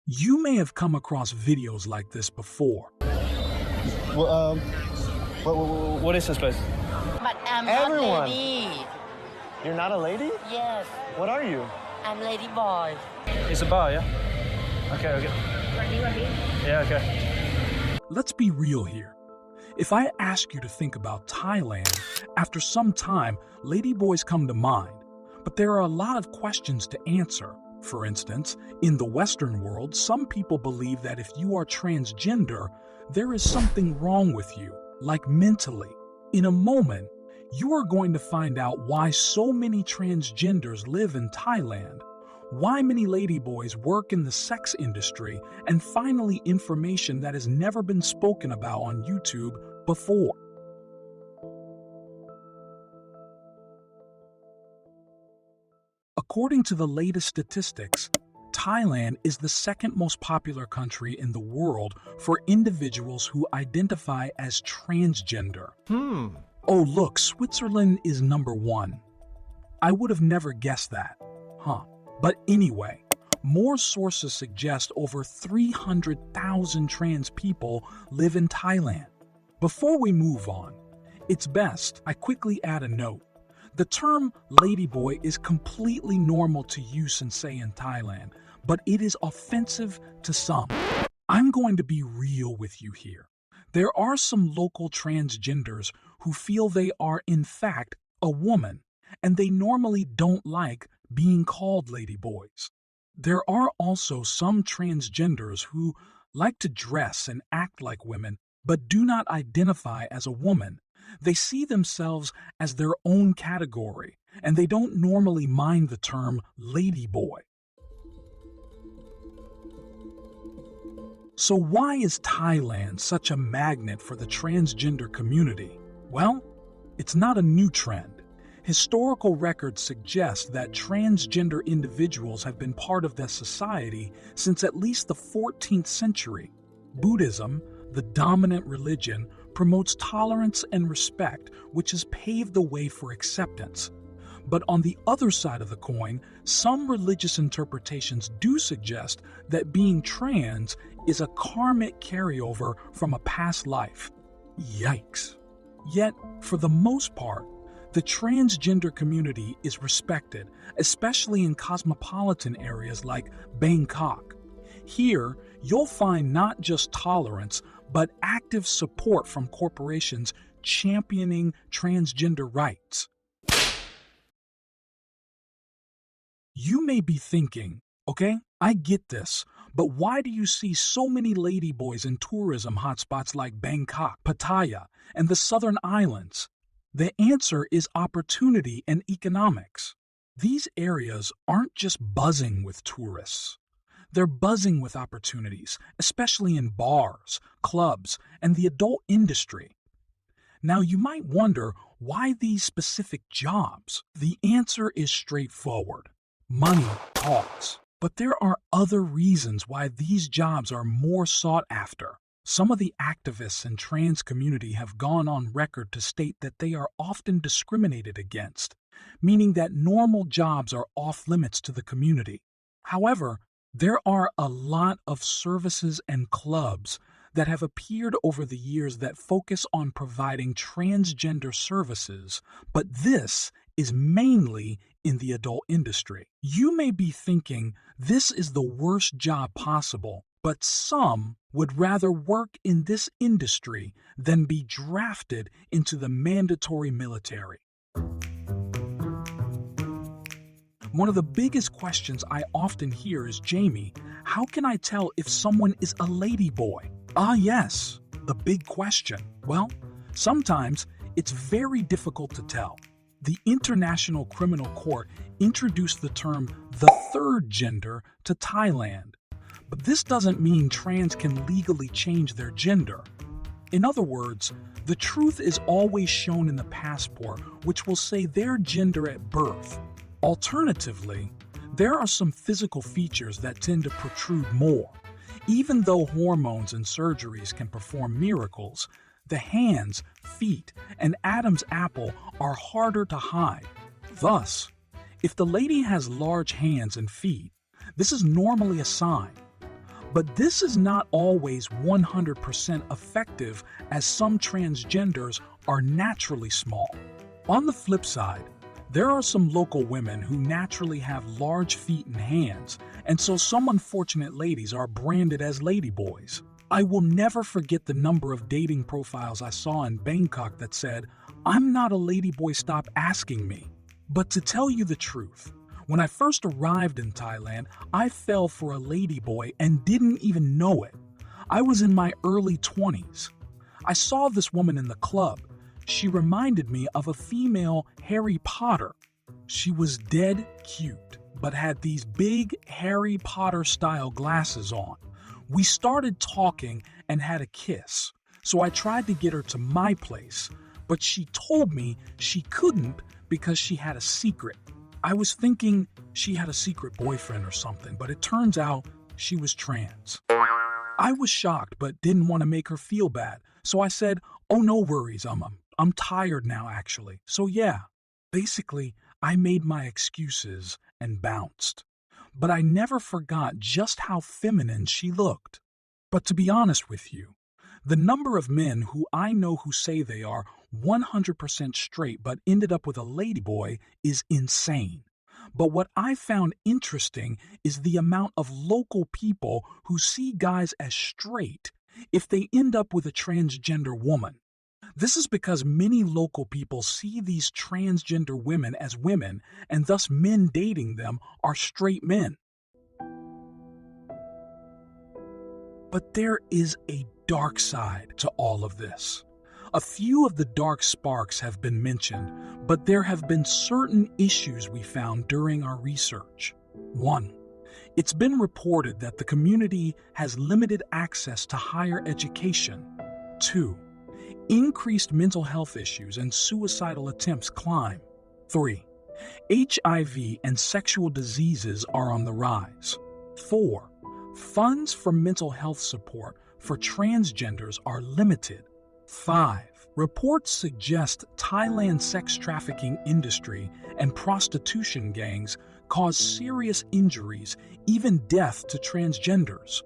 You may have come across videos like this before. Well, what is this place? But I'm Everyone. not lady. You're not a lady? Yes, What are you? I'm Ladyboy. It's a bar, yeah? Okay. Yeah, okay. Let's be real here. If I ask you to think about Thailand, after some time, ladyboys come to mind. But there are a lot of questions to answer. For instance, in the Western world, some people believe that if you are transgender, there is something wrong with you, like mentally. In a moment, you are going to find out why so many transgenders live in Thailand, why many ladyboys work in the sex industry, and finally information that has never been spoken about on YouTube before. According to the latest statistics, Thailand is the second most popular country in the world for individuals who identify as transgender. Oh, look, Switzerland is number one. I would have never guessed that, huh? But anyway, more sources suggest over 300,000 trans people live in Thailand. Before we move on, it's best I quickly add a note. The term ladyboy is completely normal to use and say in Thailand, but it is offensive to some. I'm going to be real with you here. There are some local transgenders who feel they are in fact a woman, and they normally don't like being called ladyboys. There are also some transgenders who like to dress and act like women, but do not identify as a woman. They see themselves as their own category, and they don't normally mind the term ladyboy. So why is Thailand such a magnet for the transgender community? Well, it's not a new trend. Historical records suggest that transgender individuals have been part of their society since at least the 14th century. Buddhism, the dominant religion, promotes tolerance and respect, which has paved the way for acceptance. But on the other side of the coin, some religious interpretations do suggest that being trans is a karmic carryover from a past life. Yikes. Yet, for the most part, the transgender community is respected, especially in cosmopolitan areas like Bangkok. Here, you'll find not just tolerance, but active support from corporations championing transgender rights. You may be thinking, okay, I get this, but why do you see so many ladyboys in tourism hotspots like Bangkok, Pattaya, and the southern islands? The answer is opportunity and economics. These areas aren't just buzzing with tourists. They're buzzing with opportunities, especially in bars, clubs, and the adult industry. Now, you might wonder why these specific jobs. The answer is straightforward. Money talks. But there are other reasons why these jobs are more sought after. Some of the activists in trans community have gone on record to state that they are often discriminated against, meaning that normal jobs are off limits to the community. However, there are a lot of services and clubs that have appeared over the years that focus on providing transgender services, but this is mainly in the adult industry. You may be thinking this is the worst job possible, but some would rather work in this industry than be drafted into the mandatory military. One of the biggest questions I often hear is, Jamie, how can I tell if someone is a ladyboy? Ah, yes, the big question. Well, sometimes it's very difficult to tell. The International Criminal Court introduced the term the third gender to Thailand. But this doesn't mean trans can legally change their gender. In other words, the truth is always shown in the passport, which will say their gender at birth. Alternatively, there are some physical features that tend to protrude more. Even though hormones and surgeries can perform miracles, the hands, feet, and Adam's apple are harder to hide. Thus, if the lady has large hands and feet, this is normally a sign. But this is not always 100% effective, as some transgenders are naturally small. On the flip side, there are some local women who naturally have large feet and hands, and so some unfortunate ladies are branded as ladyboys. I will never forget the number of dating profiles I saw in Bangkok that said, "I'm not a ladyboy, stop asking me." But to tell you the truth, when I first arrived in Thailand, I fell for a ladyboy and didn't even know it. I was in my early 20s. I saw this woman in the club. She reminded me of a female Harry Potter. She was dead cute, but had these big Harry Potter-style glasses on. We started talking and had a kiss, so I tried to get her to my place, but she told me she couldn't because she had a secret. I was thinking she had a secret boyfriend or something, but it turns out she was trans. I was shocked but didn't want to make her feel bad, so I said, "Oh, no worries, I'm tired now actually." So yeah, basically, I made my excuses and bounced. But I never forgot just how feminine she looked. But to be honest with you, the number of men who I know who say they are 100% straight but ended up with a ladyboy is insane. But what I found interesting is the amount of local people who see guys as straight if they end up with a transgender woman. This is because many local people see these transgender women as women, and thus men dating them are straight men. But there is a dark side to all of this. A few of the dark sparks have been mentioned, but there have been certain issues we found during our research. 1. It's been reported that the community has limited access to higher education. 2. Increased mental health issues and suicidal attempts climb. 3. HIV and sexual diseases are on the rise. 4. Funds for mental health support for transgenders are limited. 5. Reports suggest Thailand's sex trafficking industry and prostitution gangs cause serious injuries, even death, to transgenders.